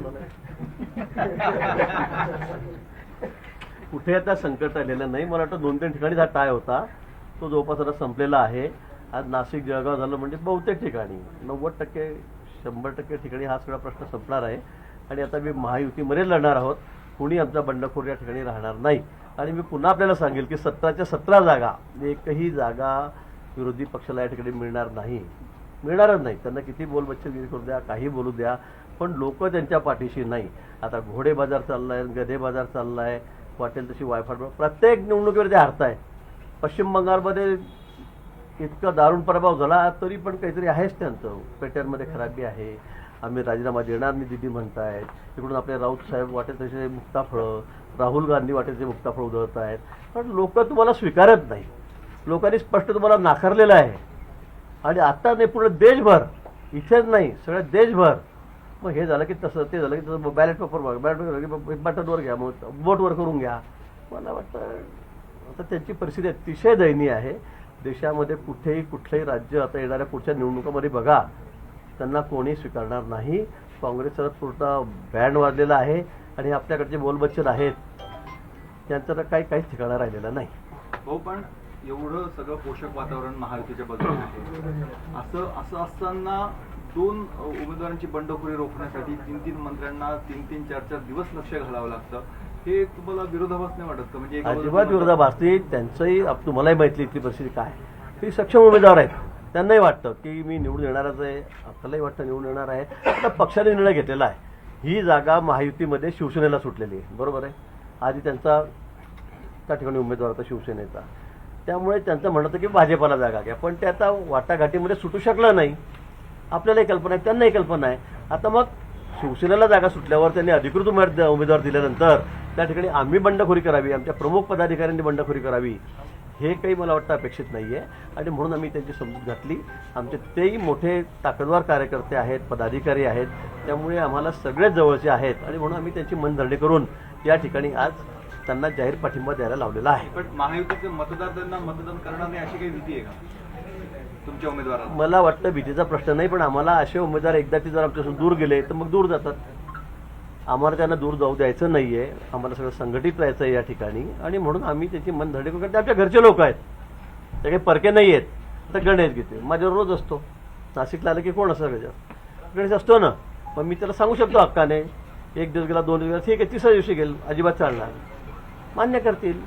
बोललो नाही. कुठे आता संकट आलेलं नाही. मला वाटतं 2-3 ठिकाणी हा टाय होता, तो जवळपास आता संपलेला आहे. आज नाशिक जळगाव झालं म्हणजे बहुतेक ठिकाणी 90% 100% ठिकाणी हा सगळा प्रश्न संपणार आहे. आणि आता मी महायुतीमध्ये लढणार आहोत. कुणी आमचा बंडखोर या ठिकाणी राहणार नाही. आणि मी पुन्हा आपल्याला सांगेल की 17च्या 17 जागा, एकही जागा विरोधी पक्षाला या ठिकाणी मिळणार नाही, मिळणारच नाही. त्यांना किती बोलबच्चनगिरी करू द्या, काही बोलू द्या, पण लोक त्यांच्या पाठीशी नाही. आता घोडे बाजार चाललाय, गधे बाजार चाललाय, वाटेल तशी वायफाय, प्रत्येक निवडणुकीवर ते हारताय. पश्चिम बंगालमध्ये इतका दारुण पराभव झाला तरी पण काहीतरी आहेच त्यांचं. पेट्यांमध्ये खराबी आहे, आम्ही राजीनामा देणार नाही दिदी म्हणतायत. तिकडून आपले राऊत साहेब वाटेल तसे मुक्ताफळं, राहुल गांधी वाटेल ते मुक्ताफळं उधळत आहेत. पण लोक तुम्हाला स्वीकारत नाही. लोकांनी स्पष्ट तुम्हाला नाकारलेलं आहे. आणि आता नाही, पूर्ण देशभर, इथेच नाही सगळ्या देशभर. मग हे झालं की तसं, ते झालं की तसं, बॅलेट पेपरवर, बॅलेट बटनवर घ्या, मग बोटवर करून घ्या. मला वाटतं आता त्यांची परिस्थिती अतिशय दयनीय आहे. देशामध्ये कुठेही कुठलंही राज्य आता येणाऱ्या पुढच्या निवडणुकामध्ये बघा, त्यांना कोणी स्वीकारणार नाही. काँग्रेसचा पूर्ण बँड वाजलेला आहे. आणि आपल्याकडचे बोलबच्चन आहेत त्यांचं तर काहीच ठिकाणा राहिलेलं नाही. भाऊ, पण एवढं सगळं पोषक वातावरण महायुतीच्या बाजूने आहे. असं असताना 2 उमेदवारांची बंडखोरी रोखण्यासाठी 3-3 मंत्र्यांना 3-3 4-4 दिवस लक्ष घालावं लागतं. हे तुम्हाला विरोधाभास नाही वाटत का? म्हणजे अजिबात विरोधाभास नाही. त्यांचंही तुम्हालाही माहिती इथली परिस्थिती काय. ते सक्षम उमेदवार आहेत. त्यांनाही वाटतं की मी निवडून येणारच आहे, आपल्यालाही वाटतं निवडून येणार आहे. आता पक्षाने निर्णय घेतलेला आहे. ही जागा महायुतीमध्ये शिवसेनेला सुटलेली आहे, बरोबर आहे. आधी त्यांचा त्या ठिकाणी उमेदवार होता शिवसेनेचा, त्यामुळे त्यांचं म्हणणं होतं की भाजपाला जागा घ्या. पण ते आता वाटाघाटीमध्ये सुटू शकलं नाही. आपल्यालाही कल्पना आहे, त्यांनाही कल्पना आहे. आता मग शिवसेनेला जागा सुटल्यावर त्यांनी अधिकृत उमेदवार दिल्यानंतर त्या ठिकाणी आम्ही बंडखोरी करावी, आमच्या प्रमुख पदाधिकाऱ्यांनी बंडखोरी करावी, हे काही मला वाटतं अपेक्षित नाही आहे. आणि म्हणून आम्ही त्यांची समजूत घातली. आमचे तेही मोठे ताकदवार कार्यकर्ते आहेत, पदाधिकारी आहेत, त्यामुळे आम्हाला सगळेच जवळचे आहेत. आणि म्हणून आम्ही त्यांची मनधरणी करून या ठिकाणी आज त्यांना जाहीर पाठिंबा द्यायला लावलेला आहे. पण महायुतीचे मतदार त्यांना मतदान करणार नाही अशी काही भीती आहे का तुमच्या उमेदवाराला? मला वाटतं भीतीचा प्रश्न नाही, पण आम्हाला असे उमेदवार एकदा ते जर आमच्यापासून दूर गेले तर मग दूर जातात. आम्हाला त्यांना दूर जाऊ द्यायचं नाही आहे. आम्हाला सगळं संघटित राहायचं आहे या ठिकाणी. आणि म्हणून आम्ही त्याची मनधरणी करू. कारण ते आमच्या घरचे लोक आहेत, ते काही परके नाही आहेत. तर गणेश गीते माझ्यावर रोज असतो. नाशिकला आलं की कोण असं गणेश असतो ना. मग मी त्याला सांगू शकतो हक्काने, 1 दिवस गेला, 2 दिवस गेला, ठीक आहे, 3ऱ्या दिवशी गेल, अजिबात चालणार, मान्य करतील.